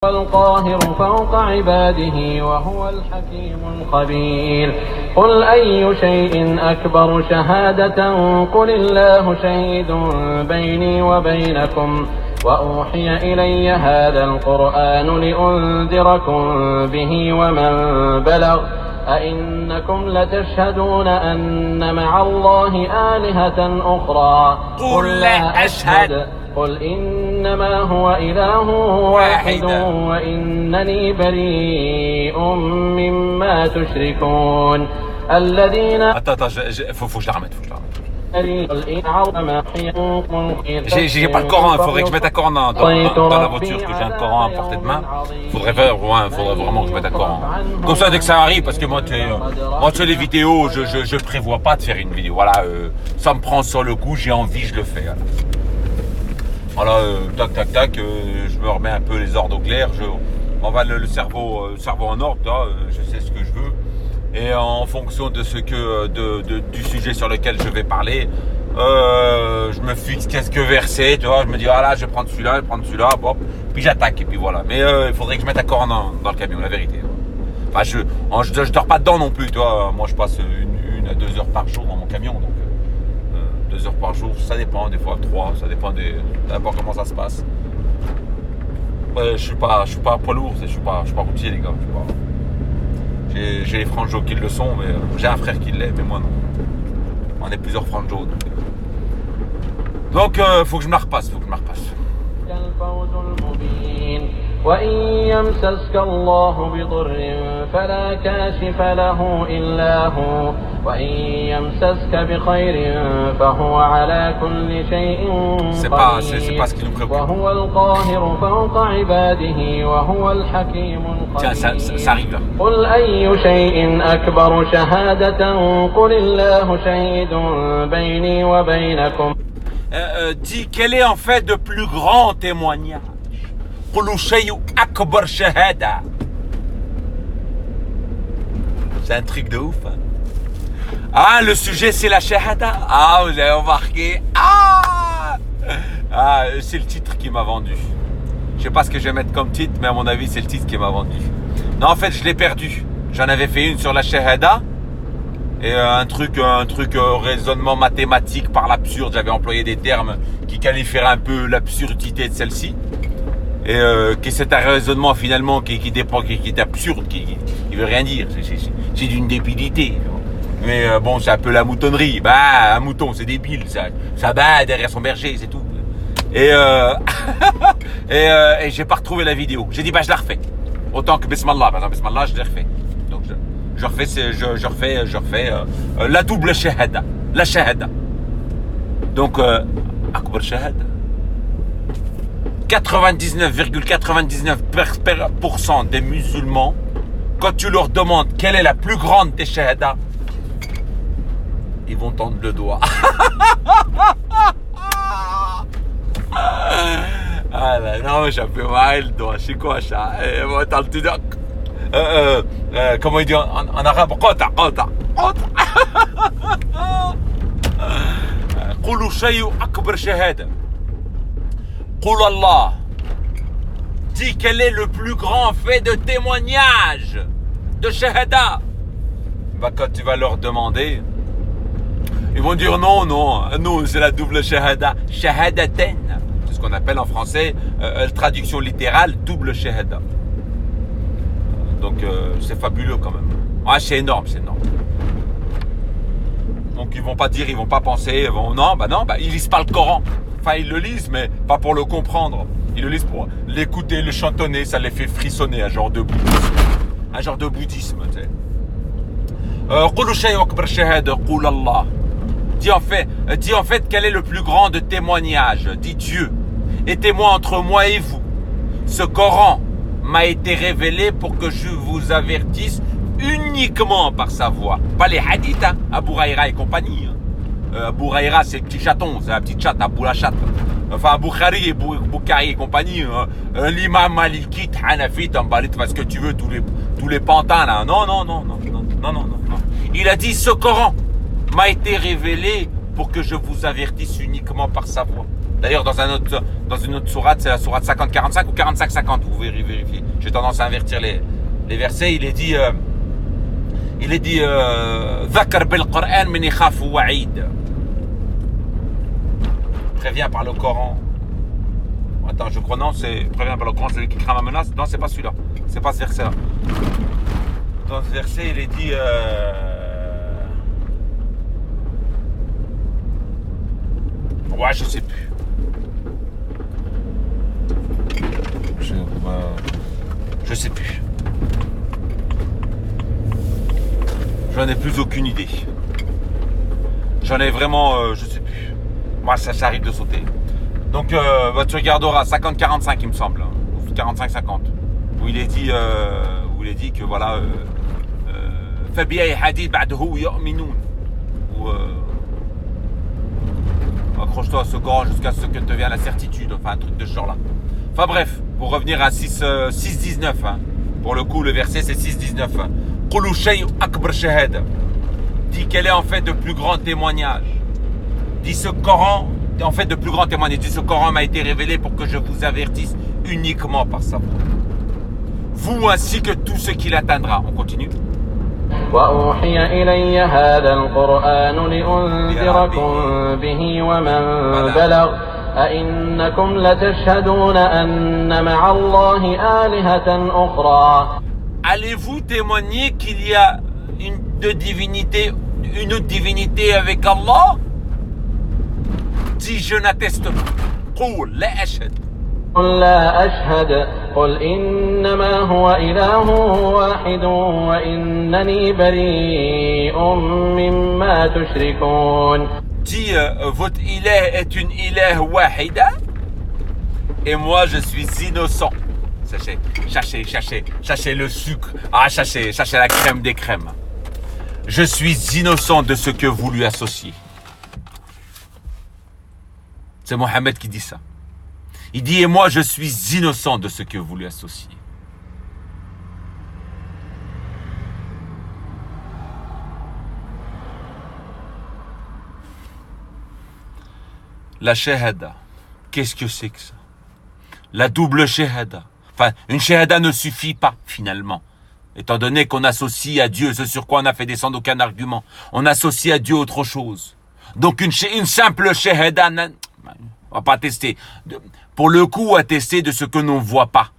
القاهر فوق عباده وهو الحكيم الخبير قل أي شيء أكبر شهادة قل الله شهيد بيني وبينكم وأوحي إلي هذا القرآن لأنذركم به ومن بلغ أئنكم لتشهدون أن مع الله آلهة أخرى قل لا أشهد قل إنما هو إله واحد وإنني بريء مما تشركون الذين faut que je la remette, J'ai pas le Coran, il faudrait que je mette un Coran dans la voiture, que j'ai un Coran à portée de main. Faudrait vraiment que je mette un Coran. Comme ça, dès que ça arrive, parce que moi, tu les vidéos, je prévois pas de faire une vidéo. Voilà, ça me prend sur le coup, j'ai envie, je le fais. Voilà, tac, je me remets un peu les ordres au clair, on va le cerveau en ordre, là, je sais ce que je veux. Et en fonction de du sujet sur lequel je vais parler, je me fixe quelques versets, tu vois, je me dis, ah là, je vais prendre celui-là, bon, puis j'attaque, et puis voilà. Mais il faudrait que je mette un Coran dans le camion, la vérité. Enfin, je dors pas dedans non plus, tu vois, moi je passe une à 2 heures par jour dans mon camion, donc 2 heures par jour, ça dépend, des fois 3, ça dépend d'abord comment ça se passe. Ouais, je suis pas poids lourd, je suis pas routier, les gars, j'ai les franjos qui le sont, mais j'ai un frère qui l'est, mais moi non. On est plusieurs franjos. Donc faut que je me la repasse, وإن يمسسك الله بضر فلا كاشف له إلا هو وإن يمسسك بخير فهو على كل شيء قدير وهو القاهر فوق عباده وهو الحكيم الخبير. Tiens, ça arrive là. قل أي شيء أكبر شهادة قل الله شهيد بيني وبينكم. Dis quel est en fait de plus grand témoignage. C'est un truc de ouf. Hein. Ah, le sujet c'est la shahada. Ah, vous avez remarqué. C'est le titre qui m'a vendu. Je sais pas ce que je vais mettre comme titre, mais à mon avis c'est le titre qui m'a vendu. Non, en fait je l'ai perdu. J'en avais fait une sur la shahada. Et un truc raisonnement mathématique par l'absurde. J'avais employé des termes qui qualifieraient un peu l'absurdité de celle-ci. Et que c'est un raisonnement finalement qui est absurde, qui veut rien dire. C'est d'une débilité. Mais bon, c'est un peu la moutonnerie. Bah, un mouton, c'est débile. Ça bat derrière son berger, c'est tout. Et j'ai pas retrouvé la vidéo. J'ai dit, bah, je la refais. Autant que Bismillah. Par exemple, Bismillah, je l'ai refait. Donc, je refais la double shahada. La shahada. Donc, Akbar shahada. 99,99% des musulmans, quand tu leur demandes quelle est la plus grande des shahadas, ils vont tendre le doigt. Ah là, non, j'ai fait mal le doigt, c'est quoi ça? Comment il dit en arabe? Qata. قولوا شيء أكبر شهادة. Qul Allah. Dis quel est le plus grand fait de témoignage de shahada. Bah, quand tu vas leur demander, ils vont dire non, c'est la double shahada. Shahadaten. C'est ce qu'on appelle en français, traduction littérale, double shahada. Donc c'est fabuleux quand même. Ouais, c'est énorme. Donc ils vont pas dire, ils vont pas penser, ils lisent pas le Coran. Enfin, ils le lisent, mais pas pour le comprendre. Ils le lisent pour l'écouter, le chantonner, ça les fait frissonner, un genre de bouddhisme, tu sais. Dis en fait, quel est le plus grand de témoignage? Dis Dieu. Et témoin entre moi et vous. Ce Coran m'a été révélé pour que je vous avertisse uniquement par sa voix. Pas les hadiths, hein, Abu Huraira et compagnie. Hein. Abu Huraira, c'est le petit chaton, c'est la petite chatte, Abu la chatte. Enfin, Bukhari et Bukhari et compagnie, l'imam malikite, hanafite, ambalit, parce que tu veux, tous les pantins là. Non. Il a dit, ce Coran m'a été révélé pour que je vous avertisse uniquement par sa voix. D'ailleurs, dans une autre sourate, c'est la sourate 50-45 ou 45-50, vous vérifiez. J'ai tendance à invertir les versets. Il est dit Dhakar bil Qur'an min yakhaf wa'id. Prévient par le Coran. Attends, je crois non, c'est prévient par le Coran, celui qui craint ma menace. Non, c'est pas celui-là. C'est pas ce verset-là. Dans ce verset, il est dit ouais, je sais plus. Je sais plus. J'en ai plus aucune idée. J'en ai vraiment, je sais plus. Moi, ça arrive de sauter. Donc, tu regarderas 50-45, il me semble, ou 45-50, où il est dit que voilà, فَبِأَيِّ حَدِيثٍ بَعْدَهُ يُؤْمِنُونَ. Ou accroche-toi à ce Coran jusqu'à ce que te vienne la certitude, enfin un truc de ce genre-là. Enfin bref, pour revenir à 6.19, hein. Pour le coup, le verset c'est 6.19. قُلُوا شَيْءٌ أَكْبَرُ شَهَادَةٍ. Dit quel est en fait de plus grand témoignage. Dit ce Coran, en fait de plus grand témoignage. Dit ce Coran m'a été révélé pour que je vous avertisse uniquement par sa voix. Vous ainsi que tout ce qui l'atteindra. On continue. وأوحي إلي هذا القرآن لأنذركم به ومن بلغ أئنكم لتشهدون أن مع الله آلهة أخرى. Allez-vous témoigner qu'il y a une autre divinité avec Allah? Dis je n'atteste pas. قل لا أشهد. قل لا أشهد قل إنما هو إله واحد وإنني بريء مما تشركون. Dis votre ilah est une ilah wahida et moi je suis innocent. Cherchez le sucre. Ah, cherchez la crème des crèmes. Je suis innocent de ce que vous lui associez. C'est Mohammed qui dit ça. Il dit, et moi je suis innocent de ce que vous lui associez. La shahada, qu'est-ce que c'est que ça? La double shahada. Enfin, une shahada ne suffit pas, finalement. Étant donné qu'on associe à Dieu ce sur quoi on n'a fait descendre aucun argument. On associe à Dieu autre chose. Donc une simple shahada, on va pas attester. Pour le coup, attester de ce que l'on ne voit pas.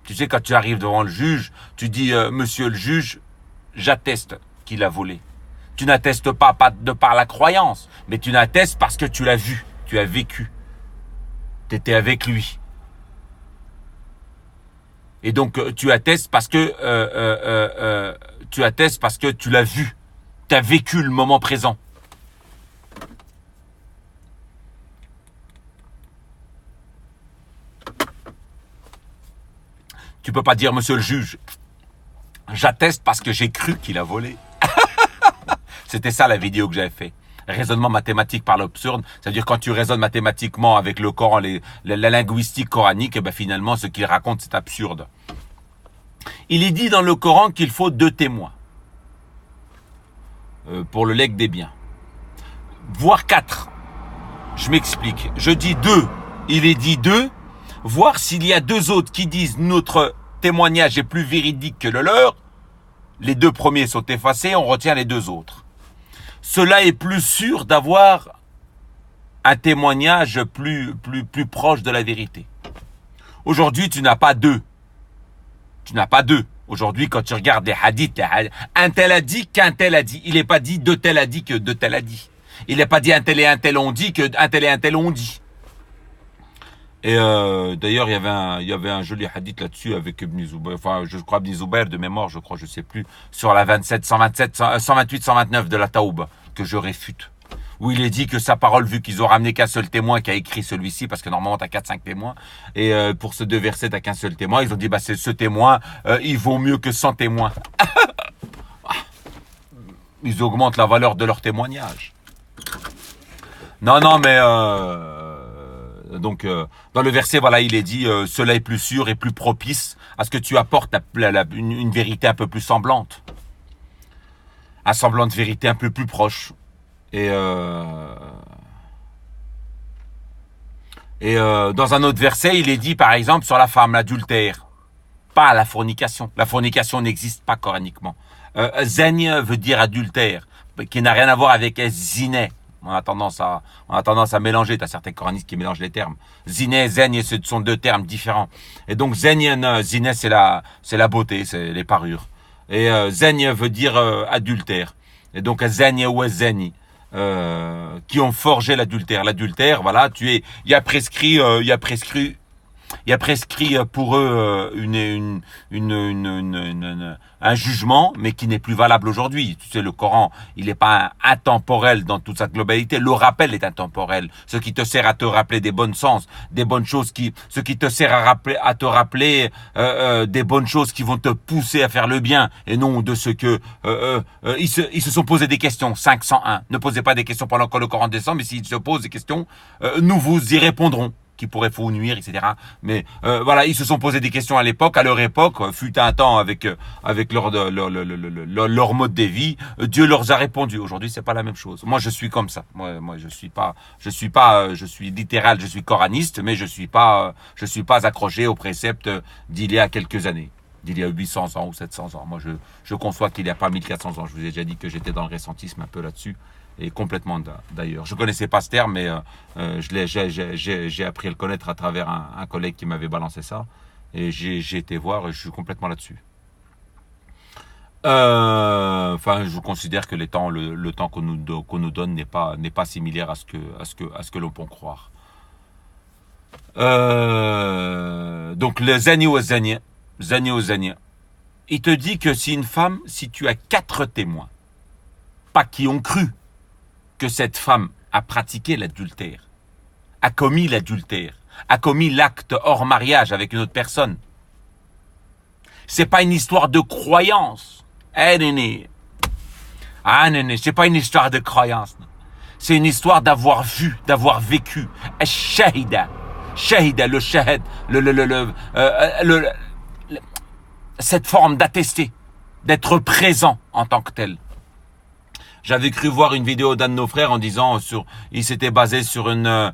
Tu sais, quand tu arrives devant le juge, tu dis, monsieur le juge, j'atteste qu'il a volé. Tu n'attestes pas de par la croyance, mais tu n'attestes parce que tu l'as vu, tu as vécu. Tu étais avec lui. Et donc, tu attestes parce que tu l'as vu. Tu as vécu le moment présent. Tu peux pas dire, monsieur le juge, j'atteste parce que j'ai cru qu'il a volé. C'était ça la vidéo que j'avais fait. Raisonnement mathématique par l'absurde. C'est-à-dire quand tu raisonnes mathématiquement avec le Coran, la linguistique coranique, et ben finalement ce qu'il raconte c'est absurde. Il est dit dans le Coran qu'il faut 2 témoins pour le legs des biens. Voire 4. Je m'explique. Je dis 2. Il est dit 2. Voir s'il y a 2 autres qui disent notre témoignage est plus véridique que le leur, les 2 premiers sont effacés, on retient les 2 autres. Cela est plus sûr d'avoir un témoignage plus proche de la vérité. Aujourd'hui, tu n'as pas 2. Tu n'as pas 2. Aujourd'hui, quand tu regardes les hadiths, un tel a dit qu'un tel a dit. Il n'est pas dit 2 tel a dit que 2 tel a dit. Il n'est pas dit un tel et un tel ont dit que un tel et un tel ont dit. Et d'ailleurs, il y avait un joli hadith là-dessus avec Ibn Zubayr, enfin, je crois Ibn Zubayr de mémoire, je sais plus, sur la 128-129 de la Taoub, que je réfute. Où il est dit que sa parole, vu qu'ils ont ramené qu'un seul témoin qui a écrit celui-ci, parce que normalement t'as 4-5 témoins, et pour ces 2 versets t'as qu'un seul témoin, ils ont dit, bah c'est ce témoin, il vaut mieux que 100 témoins. Ils augmentent la valeur de leur témoignage. Non, mais... Donc, dans le verset, voilà, il est dit, cela est plus sûr et plus propice à ce que tu apportes une vérité un peu plus semblante. Un semblant de vérité un peu plus proche. Et Et dans un autre verset, il est dit, par exemple, sur la femme, l'adultère, pas la fornication. La fornication n'existe pas coraniquement. Zany veut dire adultère, qui n'a rien à voir avec ziné. On a tendance à mélanger. T'as certains coranistes qui mélangent les termes. Ziné, zègne, ce sont deux termes différents. Et donc ziné, c'est la beauté, c'est les parures. Et zègne veut dire adultère. Et donc zègne ou zèni, qui ont forgé l'adultère. L'adultère, voilà, il y a prescrit pour eux un jugement, mais qui n'est plus valable aujourd'hui. Tu sais, le Coran, il n'est pas intemporel dans toute sa globalité. Le rappel est intemporel. Ce qui te sert à te rappeler des bons sens, des bonnes choses ce qui te sert à te rappeler des bonnes choses qui vont te pousser à faire le bien, et non de ce que ils se sont posé des questions. 501. Ne posez pas des questions pendant que le Coran descend, mais s'ils se posent des questions, nous vous y répondrons. Qui pourrait vous nuire, etc. Mais voilà, ils se sont posé des questions à l'époque, à leur époque, fut un temps avec leur mode de vie, Dieu leur a répondu. Aujourd'hui, c'est pas la même chose. Moi, je suis comme ça. Moi, je suis littéral, je suis coraniste, mais je suis pas accroché aux préceptes d'il y a quelques années, d'il y a 800 ans ou 700 ans. Moi, je conçois qu'il n'y a pas 1400 ans. Je vous ai déjà dit que j'étais dans le récentisme un peu là-dessus. Et complètement d'ailleurs. Je connaissais pas ce terme, mais j'ai appris à le connaître à travers un collègue qui m'avait balancé ça. Et j'ai été voir et je suis complètement là-dessus. Enfin, je considère que le temps qu'on nous donne n'est pas similaire à ce que l'on peut croire. Donc le zani ou zania, il te dit que si tu as 4 témoins, pas qui ont cru que cette femme a pratiqué l'adultère, a commis l'adultère, a commis l'acte hors mariage avec une autre personne. C'est pas une histoire de croyance. Néné, c'est pas une histoire de croyance. C'est une histoire d'avoir vu, d'avoir vécu. Shahida, le shahid, cette forme d'attester, d'être présent en tant que tel. J'avais cru voir une vidéo d'un de nos frères en disant il s'était basé sur un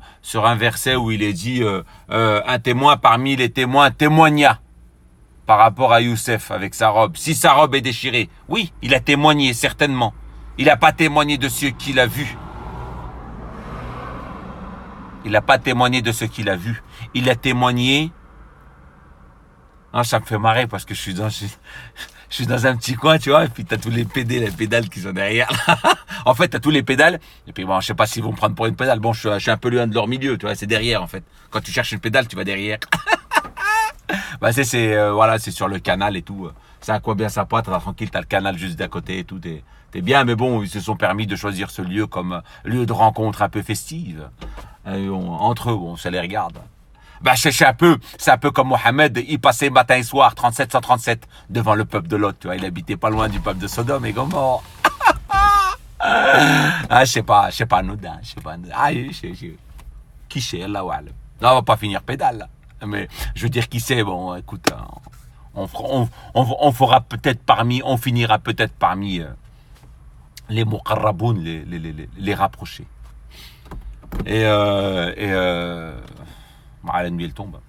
verset où il est dit un témoin parmi les témoins témoigna par rapport à Youssef avec sa robe. Si sa robe est déchirée, oui, il a témoigné certainement. Il n'a pas témoigné de ce qu'il a vu. Il n'a pas témoigné de ce qu'il a vu. Il a témoigné. Ah, ça me fait marrer parce que je suis dans un petit coin, tu vois, et puis t'as tous les pédales qui sont derrière. En fait, t'as tous les pédales, et puis bon, je sais pas s'ils vont me prendre pour une pédale. Bon, je suis un peu loin de leur milieu, tu vois, c'est derrière, en fait. Quand tu cherches une pédale, tu vas derrière. Bah, voilà, c'est sur le canal et tout. C'est à quoi bien sympa, t'es tranquille, t'as le canal juste d'à côté et tout, t'es bien, mais bon, ils se sont permis de choisir ce lieu comme lieu de rencontre un peu festive. Entre eux, on se les regarde. Bah, c'est un peu comme Mohamed, il passait matin et soir, 3737, devant le peuple de Lot, tu vois, il habitait pas loin du peuple de Sodome et Gomorrhe. Ah, je sais pas, anodin, Ah, qui sait, Allah wa alam. Non, on va pas finir pédale, là. Mais, je veux dire, qui sait, bon, écoute, on fera peut-être on finira peut-être parmi les muqarraboun, les rapprochés. Et la nuit elle tombe.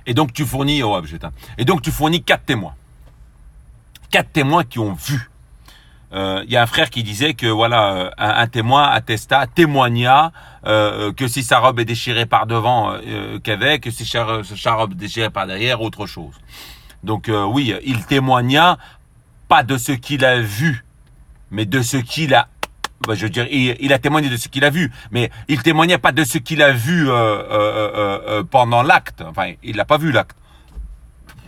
Et donc tu fournis 4 témoins. 4 témoins qui ont vu. Il y a un frère qui disait que voilà, un témoin témoigna que si sa robe est déchirée par devant, que si sa robe est déchirée par derrière, autre chose. Donc oui, il témoigna pas de ce qu'il a vu, mais de ce qu'il a, je veux dire, il a témoigné de ce qu'il a vu, mais il témoignait pas de ce qu'il a vu pendant l'acte. Enfin, il n'a pas vu l'acte.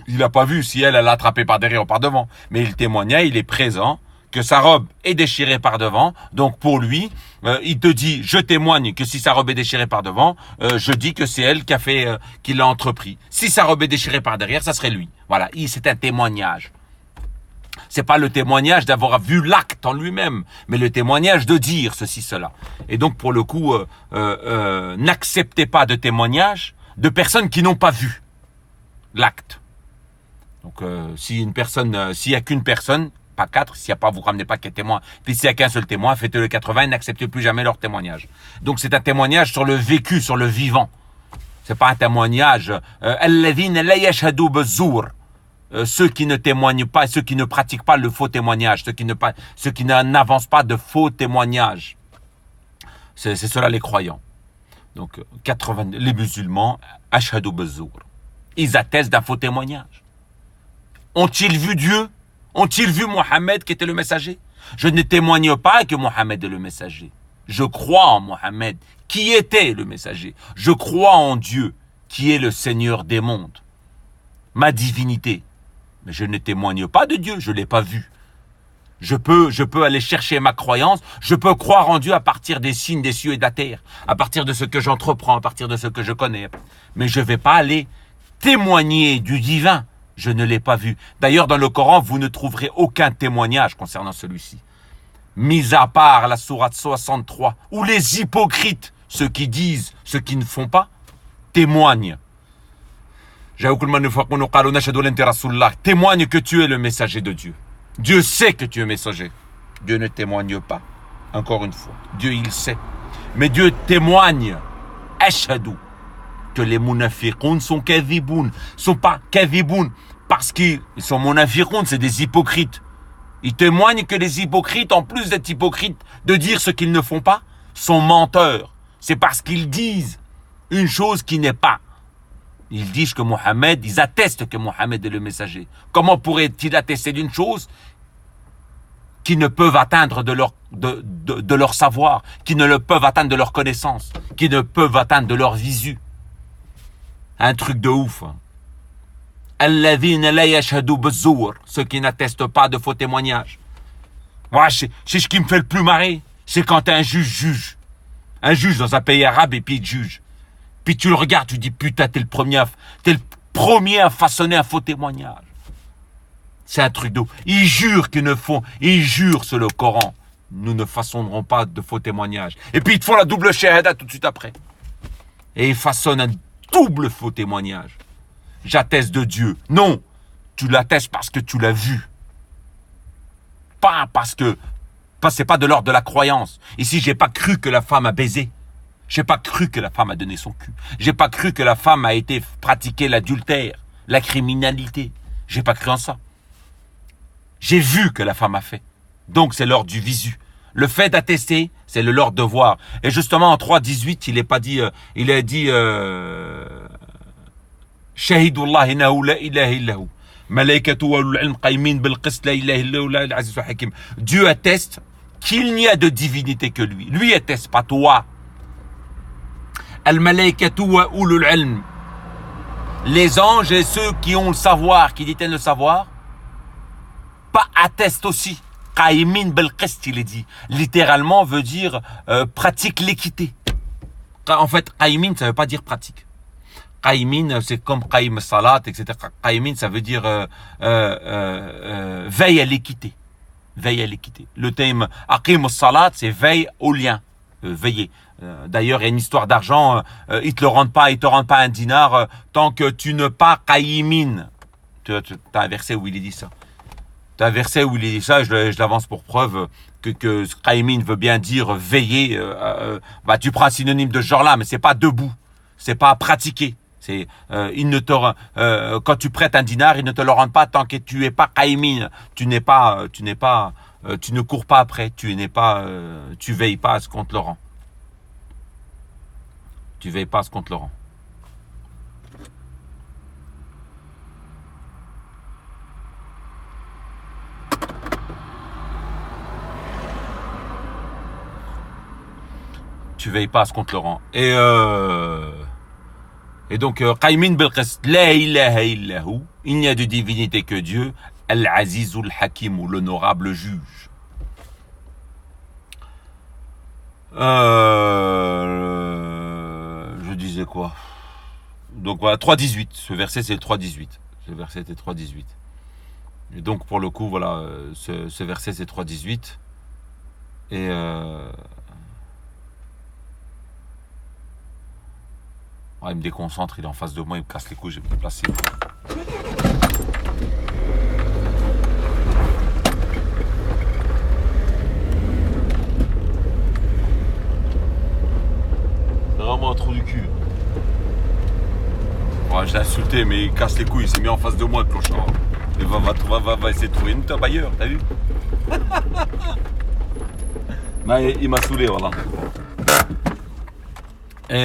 Il n'a pas vu si elle l'a attrapé par derrière ou par devant. Mais il témoignait, il est présent, que sa robe est déchirée par devant. Donc pour lui, il te dit, je témoigne que si sa robe est déchirée par devant, je dis que c'est elle qui l'a entrepris. Si sa robe est déchirée par derrière, ça serait lui. Voilà, c'est un témoignage. C'est pas le témoignage d'avoir vu l'acte en lui-même, mais le témoignage de dire ceci, cela. Et donc, pour le coup, n'acceptez pas de témoignage de personnes qui n'ont pas vu l'acte. Donc, s'il y a qu'une personne pas 4. S'il n'y a pas, vous ramenez pas qu'un témoin. Puis s'il y a qu'un seul témoin, faites-le 80 et n'acceptez plus jamais leur témoignage. Donc c'est un témoignage sur le vécu, sur le vivant. C'est pas un témoignage. Ceux qui ne témoignent pas, ceux qui ne pratiquent pas le faux témoignage, ceux qui n'avancent pas de faux témoignages. C'est cela les croyants. Donc, les musulmans, ashhadu bezzour. Ils attestent d'un faux témoignage. Ont-ils vu Dieu? Ont-ils vu Mohammed qui était le messager? Je ne témoigne pas que Mohammed est le messager. Je crois en Mohammed qui était le messager. Je crois en Dieu qui est le Seigneur des mondes. Ma divinité. Mais je ne témoigne pas de Dieu, je ne l'ai pas vu. Je peux aller chercher ma croyance, je peux croire en Dieu à partir des signes des cieux et de la terre, à partir de ce que j'entreprends, à partir de ce que je connais. Mais je ne vais pas aller témoigner du divin, je ne l'ai pas vu. D'ailleurs, dans le Coran, vous ne trouverez aucun témoignage concernant celui-ci. Mis à part la sourate 63, où les hypocrites, ceux qui disent, ceux qui ne font pas, témoignent. Témoigne que tu es le messager de Dieu. Dieu sait que tu es messager. Dieu ne témoigne pas. Encore une fois. Dieu, il sait. Mais Dieu témoigne. Ashhadu. Que les munafiqoun sont kadhiboun. Sont pas kadhiboun. Parce qu'ils sont munafiqoun, c'est des hypocrites. Ils témoignent que les hypocrites, en plus d'être hypocrites, de dire ce qu'ils ne font pas, sont menteurs. C'est parce qu'ils disent une chose qui n'est pas. Ils disent que Mohammed, ils attestent que Mohammed est le messager. Comment pourraient-ils attester d'une chose qui ne peuvent atteindre de leur savoir, qui ne le peuvent atteindre de leur connaissance, qui ne peuvent atteindre de leur visu? Un truc de ouf. Ceux qui n'attestent pas de faux témoignages. Moi, c'est ce qui me fait le plus marrer. C'est quand un juge juge. Un juge dans un pays arabe et puis il juge. Puis tu le regardes, tu dis, putain, t'es le premier à façonner un faux témoignage. C'est un truc d'eau. Ils jurent ils jurent sur le Coran. Nous ne façonnerons pas de faux témoignages. Et puis ils te font la double shahada tout de suite après. Et ils façonnent un double faux témoignage. J'atteste de Dieu. Non, tu l'attestes parce que tu l'as vu. Pas parce que, c'est pas de l'ordre de la croyance. Ici, j'ai pas cru que la femme a baisé. J'ai pas cru que la femme a donné son cul. J'ai pas cru que la femme a été pratiquer l'adultère, la criminalité. J'ai pas cru en ça. J'ai vu que la femme a fait. Donc c'est l'ordre du visu. Le fait d'attester, c'est l'ordre de voir. Et justement en 3.18, il a dit Shahidullah innahu la ilaha illahu. Malaikatu wa ulul ilm qaymin bil qist la ilaha illahu la al-azizul hakim. Dieu atteste qu'il n'y a de divinité que lui. Lui atteste, pas toi. Al-malaikatu wa ulul ilm. Les anges et ceux qui ont le savoir, qui détiennent le savoir, pas attestent aussi. Qaymin bil qist, il est dit. Littéralement veut dire pratique l'équité. En fait, qaymin, ça veut pas dire pratique. Qaymin, c'est comme qaim salat, etc. Qaymin, ça veut dire veille à l'équité. Veille à l'équité. Le thème aqim salat, c'est veille au lien. Veiller. D'ailleurs, il y a une histoire d'argent. Ils te rendent pas un dinar tant que tu ne pas qaymin. Tu as un verset où il est dit ça. Tu as un verset où il est dit ça. Je l'avance pour preuve que qaymin veut bien dire veiller. Tu prends un synonyme de ce genre-là, mais c'est pas debout. C'est pas pratiquer. C'est quand tu prêtes un dinar, ils ne te le rendent pas tant que tu es pas qaymin. Tu ne cours pas après. Tu veilles pas à ce qu'on te le rend. Tu veilles pas à ce qu'on te le rend. Tu veilles pas à ce qu'on te le rend. Et donc, Qaymin bil qist, la ilaha illahu, il n'y a de divinité que Dieu, Al-Azizul Hakim, l'honorable juge. Je disais quoi? Donc voilà, 3.18. Ce verset, c'est le 3.18. Ce verset était 3.18. Et donc, pour le coup, voilà, ce verset, c'est 3.18. Et il me déconcentre, il est en face de moi, il me casse les couilles, je vais me placer. vraiment un trou du cul. Ouais, je l'ai insulté, mais il casse les couilles, il s'est mis en face de moi, le clochard. Et va essayer de trouver une top ailleurs, t'as vu? Mais il m'a saoulé, voilà. Et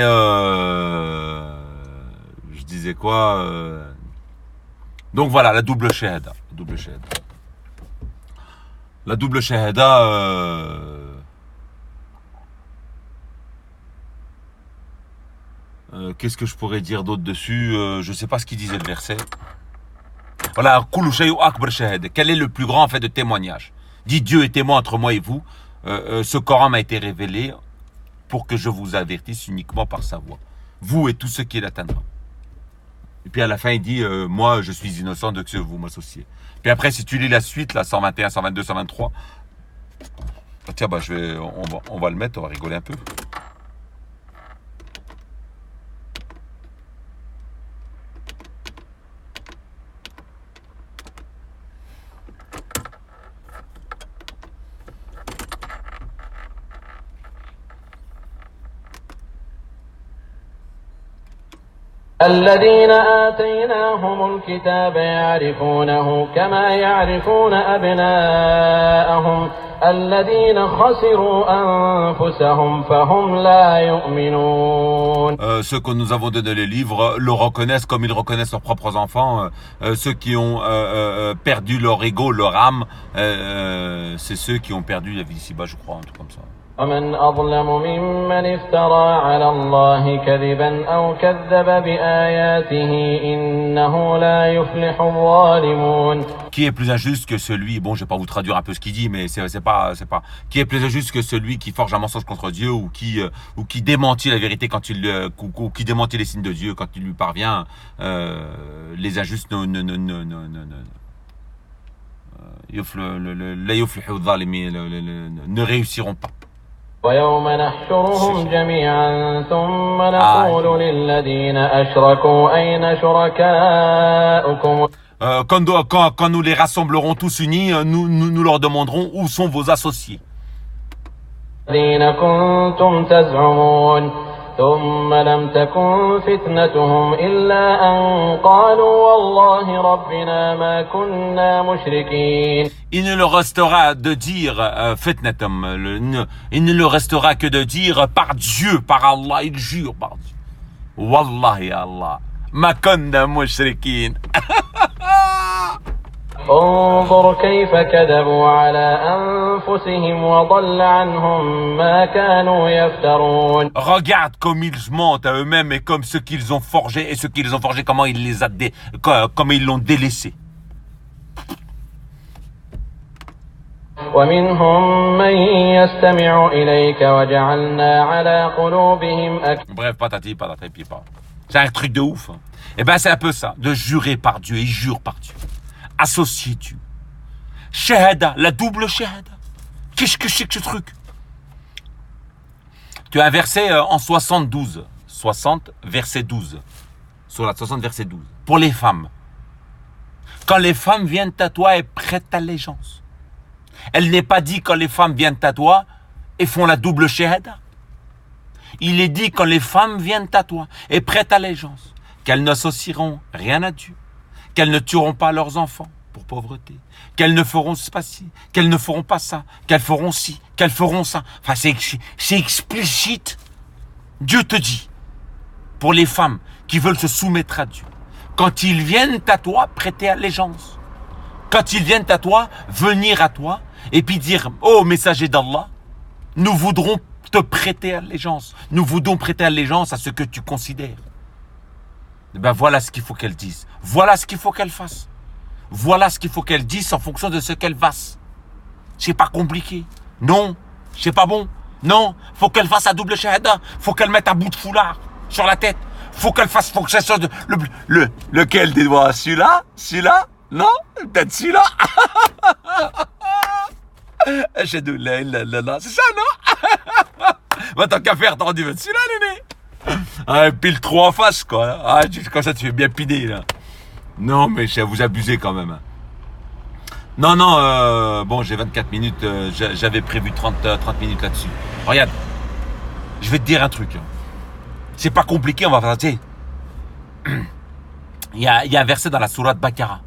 je disais quoi Donc voilà, la double shahada. La double shahada, qu'est-ce que je pourrais dire d'autre dessus? Je sais pas ce qu'il disait le verset. Voilà, kullu shay'un akbar shahada. Quel est le plus grand en fait de témoignage? Dit Dieu est témoin entre moi et vous. Ce Coran m'a été révélé pour que je vous avertisse uniquement par sa voix. Vous et tous ceux qui l'atteindront. Et puis à la fin, il dit, moi, je suis innocent de que vous m'associez. Puis après, si tu lis la suite, là, 121, 122, 123, tiens, bah, on va le mettre, on va rigoler un peu. الذين آتيناهم الكتاب يعرفونه كما يعرفون أبناءهم الذين خسروا أنفسهم فهم لا يؤمنون. Ceux que nous avons donné les livres le reconnaissent comme ils reconnaissent leurs propres enfants. Ceux qui ont perdu leur ego, leur âme, c'est ceux qui ont perdu la vie ici-bas, je crois, un truc comme ça. ومن أظلم ممن افترى على الله كذبا أو كذب بآياته إنه لا يفلح الظالمون. Qui est plus injuste que celui, bon je vais pas vous traduire un peu ce qu'il dit, mais c'est pas, qui est plus injuste que celui qui forge un mensonge contre Dieu ou qui démentit la vérité quand ou qui démentit les signes de Dieu quand il lui parvient. Les injustes ne réussiront pas. ويوم نحشرهم جميعا ثم نقول للذين أشركوا أين شركاؤكم. Quand nous les rassemblerons tous unis, nous leur demanderons où sont vos associés. الذين كنتم تزعمون ثم لم تكن فتنتهم إلا أن قالوا والله ربنا ما كنا مشركين. Il ne leur restera de dire, il ne leur restera que de dire par Dieu, par Allah, il jure par Dieu. Wallahi Allah, ma kunna mushrikin. انظر كيف كذبوا على أنفسهم وضل عنهم ما كانوا يفترون. Regarde comme ils mentent à eux-mêmes et comme ce qu'ils ont forgé et ce qu'ils ont forgé, comment ils les comment ils l'ont délaissé. ومنهم من يستمع إليك وجعلنا على قلوبهم Bref, patati patata pipa. C'est un truc de ouf. Et ben c'est un peu ça, de jurer par Dieu, ils jurent par Dieu. Associer Dieu. Shahada, la double shahada. Qu'est-ce que c'est que ce truc? Tu as un verset en 72. 60, verset 12. Sur la 60, verset 12. Pour les femmes. Quand les femmes viennent à toi et prêtent allégeance. Elle n'est pas dit quand les femmes viennent à toi et font la double shahada. Il est dit quand les femmes viennent à toi et prêtent allégeance. Qu'elles n'associeront rien à Dieu. Qu'elles ne tueront pas leurs enfants pour pauvreté, qu'elles ne feront pas ci, qu'elles ne feront pas ça, qu'elles feront ci, qu'elles feront ça. Enfin, c'est explicite. Dieu te dit, pour les femmes qui veulent se soumettre à Dieu, quand ils viennent à toi, prêter allégeance. Quand ils viennent à toi, venir à toi, et puis dire, ô messager d'Allah, nous voudrons te prêter allégeance. Nous voudrons prêter allégeance à ce que tu considères. Ben voilà ce qu'il faut qu'elle dise. Voilà ce qu'il faut qu'elle fasse. Voilà ce qu'il faut qu'elle dise en fonction de ce qu'elle fasse. C'est pas compliqué. Non, c'est pas bon. Non, faut qu'elle fasse un double shahada. Faut qu'elle mette un bout de foulard sur la tête. Faut qu'elle fasse, faut que ça soit lequel des doigts? Celui-là? Celui-là? Non? Peut-être celui-là? C'est ça, non? Va tant qu'à faire, t'en dis, celui-là, l'aîné. Ah, pile trop en face, quoi. Ah, comme ça, tu fais bien pider, là. Non, mais vous abusez quand même. Non, bon, j'ai 24 minutes. J'avais prévu 30 minutes là-dessus. Regarde, je vais te dire un truc. C'est pas compliqué, on va faire, tu sais. Il y a un verset dans la sourate Baqara.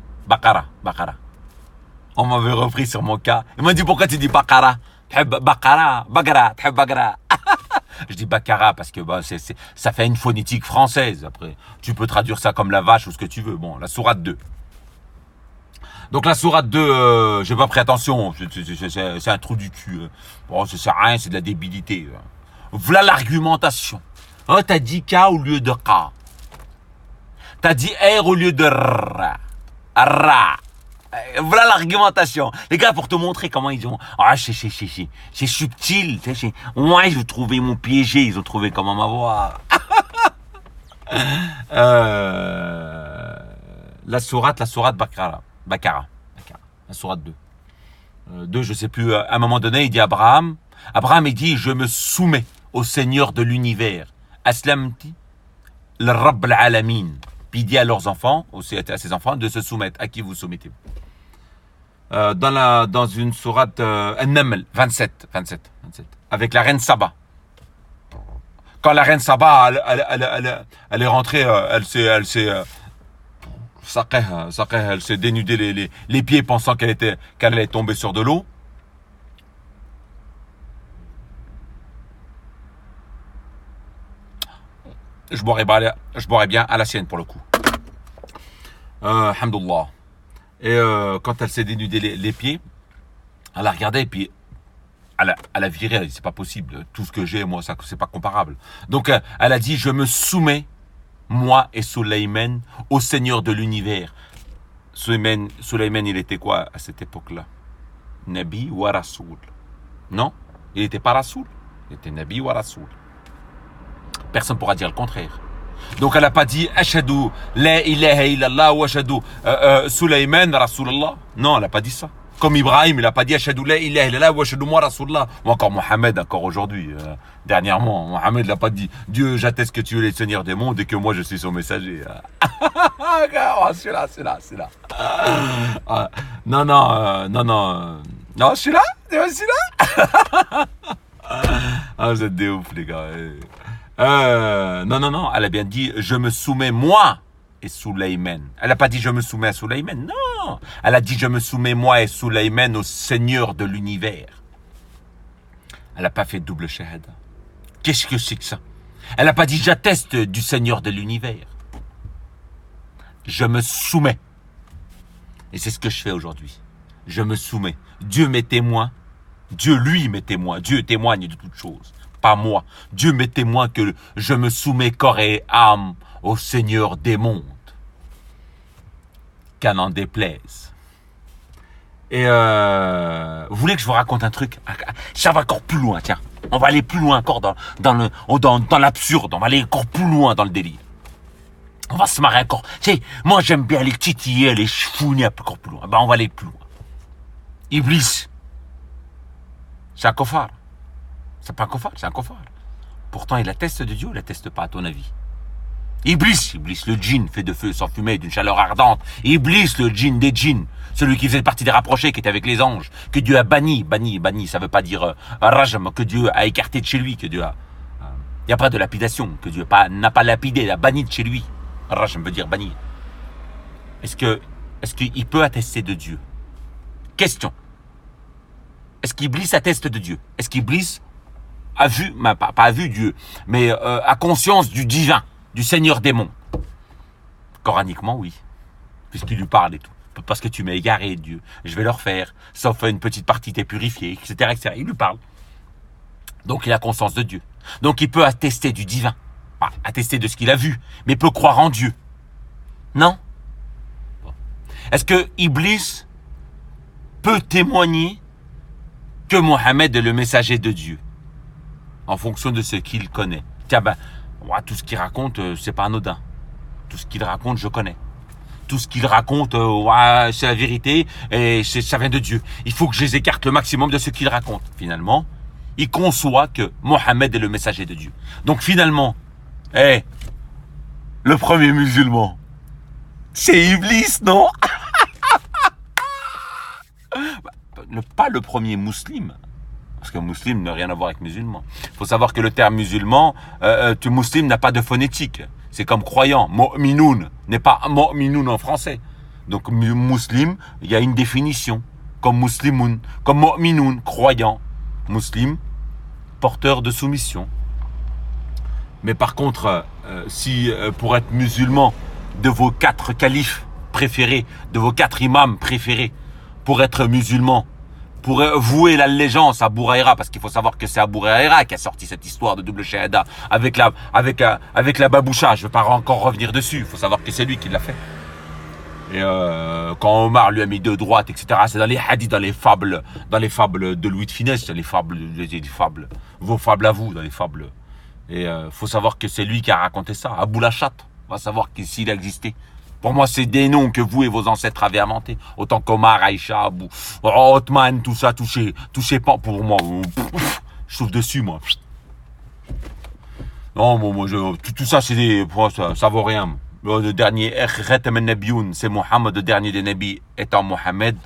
On m'avait repris sur mon cas. Ils m'ont dit, pourquoi tu dis Baqara? Baqara, Bagara, Bagara. Je dis Baqara parce que ça fait une phonétique française. Après, tu peux traduire ça comme la vache ou ce que tu veux. Bon, la sourate 2. Donc la sourate 2, j'ai pas pris attention. C'est un trou du cul. Bon, ça sert à rien, c'est de la débilité. Voilà l'argumentation. Oh, t'as dit K au lieu de K. T'as dit R au lieu de R. Ra. Voilà l'argumentation. Les gars, pour te montrer comment ils ont... Ah, c'est subtil. Moi, ils ont trouvé mon piégé. Ils ont trouvé comment m'avoir. La sourate Baqara. La sourate 2. 2, je sais plus. À un moment donné, il dit Abraham, il dit, je me soumets au Seigneur de l'univers. Aslamti, le Rabb al-Alamin. Puis il dit à leurs enfants, aussi à ses enfants, de se soumettre. À qui vous soumettez-vous? Dans une sourate An-Naml 27, avec la reine Saba. Quand la reine Saba, elle est rentrée, elle s'est dénudé les pieds pensant qu'elle allait tomber sur de l'eau. Je boirais bien à la sienne pour le coup. Alhamdoulilah. Et quand elle s'est dénudé les pieds, elle a regardé et puis elle a viré. Elle dit, c'est pas possible. Tout ce que j'ai, moi, ça, c'est pas comparable. Donc elle a dit, je me soumets, moi et Sulayman, au Seigneur de l'univers. Sulayman, il était quoi à cette époque-là? Nabi wa Rasoul. Non, il n'était pas Rasoul. Il était Nabi wa Rasoul. Personne ne pourra dire le contraire. Donc elle n'a pas dit Ashhadu la ilaha illallah wa ashhadu Sulayman Rasulullah. Non, elle n'a pas dit ça. Comme Ibrahim, il n'a pas dit Ashhadu la ilaha illallah wa ashhadu moi Rasulullah. Ou encore Mohammed, encore aujourd'hui. Dernièrement, Mohammed n'a pas dit Dieu, j'atteste que tu es le Seigneur des mondes et que moi je suis son messager. Celui-là. Non, celui-là. Ah, vous êtes des ouf, les gars. Non, elle a bien dit, je me soumets moi et Sulayman. Elle n'a pas dit, je me soumets à Sulayman. Non, elle a dit, je me soumets moi et Sulayman au Seigneur de l'univers. Elle n'a pas fait double shahada. Qu'est-ce que c'est que ça? Elle n'a pas dit, j'atteste du Seigneur de l'univers. Je me soumets. Et c'est ce que je fais aujourd'hui. Je me soumets. Dieu m'est témoin. Dieu, lui, m'est témoin. Dieu témoigne de toutes choses. Pas moi. Dieu m'est témoin que je me soumets corps et âme au Seigneur des mondes. Qu'à n'en déplaise. Et vous voulez que je vous raconte un truc? Ça va encore plus loin, tiens. On va aller plus loin encore dans l'absurde. On va aller encore plus loin dans le délire. On va se marrer encore. Tu sais, moi j'aime bien les titiller, les chefouiner encore plus loin. Ben, on va aller plus loin. Iblis. C'est un kofar. C'est pas un kofar, c'est un kofar. Pourtant, il atteste de Dieu, il atteste pas, à ton avis. Iblis, le djinn fait de feu sans fumée, d'une chaleur ardente. Iblis, le djinn des djinns, celui qui faisait partie des rapprochés, qui était avec les anges, que Dieu a banni, ça veut pas dire rajam, que Dieu a écarté de chez lui, que Dieu a... Il n'y a pas de lapidation, que Dieu n'a pas lapidé, il a banni de chez lui. Rajam veut dire banni. Est-ce qu'il peut attester de Dieu? Question. Est-ce qu'Iblis atteste de Dieu? Est-ce qu'Iblis a vu, pas a vu Dieu, mais a conscience du divin, du Seigneur des mondes? Coraniquement, oui. Puisqu'il lui parle et tout. Parce que tu m'as égaré, Dieu. Je vais le refaire. Sauf une petite partie, t'es purifié, etc., etc. Il lui parle. Donc il a conscience de Dieu. Donc il peut attester du divin. Pas attester de ce qu'il a vu, mais peut croire en Dieu. Non? Bon. Est-ce que Iblis peut témoigner que Mohammed est le messager de Dieu? En fonction de ce qu'il connaît. Tiens, tout ce qu'il raconte, c'est pas anodin. Tout ce qu'il raconte, je connais. Tout ce qu'il raconte, c'est la vérité et ça vient de Dieu. Il faut que je les écarte le maximum de ce qu'il raconte. Finalement, il conçoit que Mohammed est le messager de Dieu. Donc finalement, le premier musulman, c'est Iblis, non? Pas le premier musulman. Parce que musulman n'a rien à voir avec musulman. Il faut savoir que le terme musulman, musulman n'a pas de phonétique. C'est comme croyant. Mu'minoun n'est pas mu'minoun en français. Donc muslim, il y a une définition. Comme muslimoun, comme mu'minoun, croyant. Muslim, porteur de soumission. Mais par contre, si pour être musulman, de vos 4 califes préférés, de vos 4 imams préférés, pour être musulman, pour vouer l'allégeance à Abu Huraïra, parce qu'il faut savoir que c'est Abu Huraïra qui a sorti cette histoire de double shahada avec la baboucha. Je ne vais pas encore revenir dessus. Il faut savoir que c'est lui qui l'a fait. Et quand Omar lui a mis de droite, etc., c'est dans les hadiths, dans les fables de Louis de Funès, vos fables à vous, dans les fables. Et faut savoir que c'est lui qui a raconté ça. Abou Lachat, on va savoir s'il a existé. Pour moi, c'est des noms que vous et vos ancêtres avez inventés. Autant qu'Omar, Aïcha, Abou, Othman, tout ça, touchez pas. Pour moi, je souffle dessus, moi. Non, moi, tout ça, c'est des, pour moi, ça vaut rien. Le dernier, c'est Mohammed, le dernier des nabis étant Mohammed.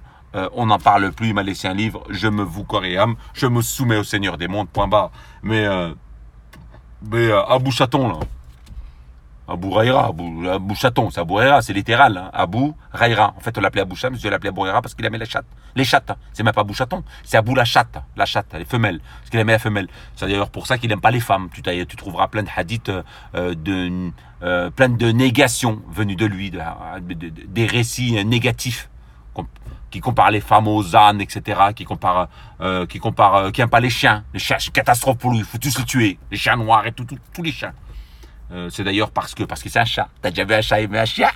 On n'en parle plus, il m'a laissé un livre. Je me voue corps et âme. Je me soumets au Seigneur des mondes, point barre. Mais Abou Chaton, là. Abu Huraïra, Abou Chaton, c'est Abu Huraïra, c'est littéral. Hein. Abu Huraïra. En fait, on l'appelait Abou Cham, je l'appelais Abu Huraïra parce qu'il aimait les chattes. Les chattes, hein. C'est même pas Abou Chaton, c'est Abou la chatte, les femelles. Parce qu'il aimait la femelle. C'est d'ailleurs pour ça qu'il n'aime pas les femmes. Tu trouveras plein de hadiths, plein de négations venues de lui, des récits négatifs qui comparent les femmes aux ânes, etc., qui n'aiment pas les chiens. Les chiens, c'est une catastrophe pour lui, il faut tous les tuer. Les chiens noirs et tous les chiens. C'est d'ailleurs parce que c'est un chat. T'as déjà vu un chat aimer un chien?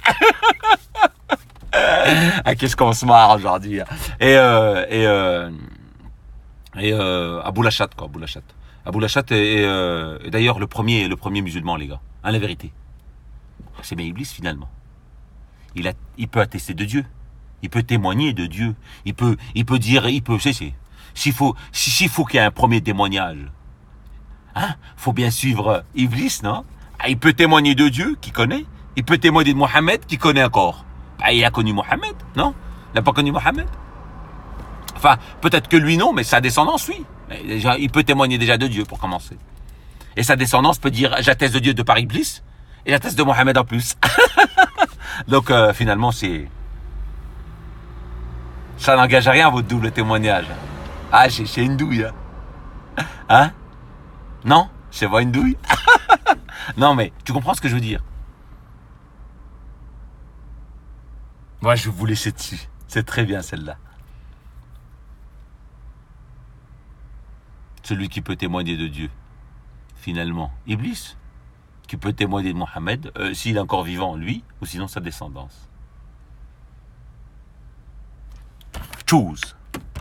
Ah, qu'est-ce qu'on se marre aujourd'hui. Et Abou Lachat, quoi, Abou Lachat. Abou Lachat est d'ailleurs le premier musulman, les gars. Hein, la vérité. C'est bien Iblis, finalement. Il peut attester de Dieu. Il peut témoigner de Dieu. Il peut dire, s'il faut qu'il y ait un premier témoignage, hein, faut bien suivre Iblis, non? Il peut témoigner de Dieu, qui connaît. Il peut témoigner de Mohammed, qui connaît encore. Il a connu Mohammed, non? Il n'a pas connu Mohammed. Enfin, peut-être que lui, non, mais sa descendance, oui. Déjà, il peut témoigner déjà de Dieu, pour commencer. Et sa descendance peut dire, j'atteste de Dieu de par Iblis, et j'atteste de Mohammed en plus. Donc, finalement, ça n'engage à rien, votre double témoignage. Ah, c'est une douille. Hein? Non? C'est pas une douille? Non, mais tu comprends ce que je veux dire? Moi, je vais vous laisser dessus. C'est très bien, celle-là. Celui qui peut témoigner de Dieu, finalement. Iblis, qui peut témoigner de Mohammed, s'il est encore vivant, lui, ou sinon sa descendance. Choose.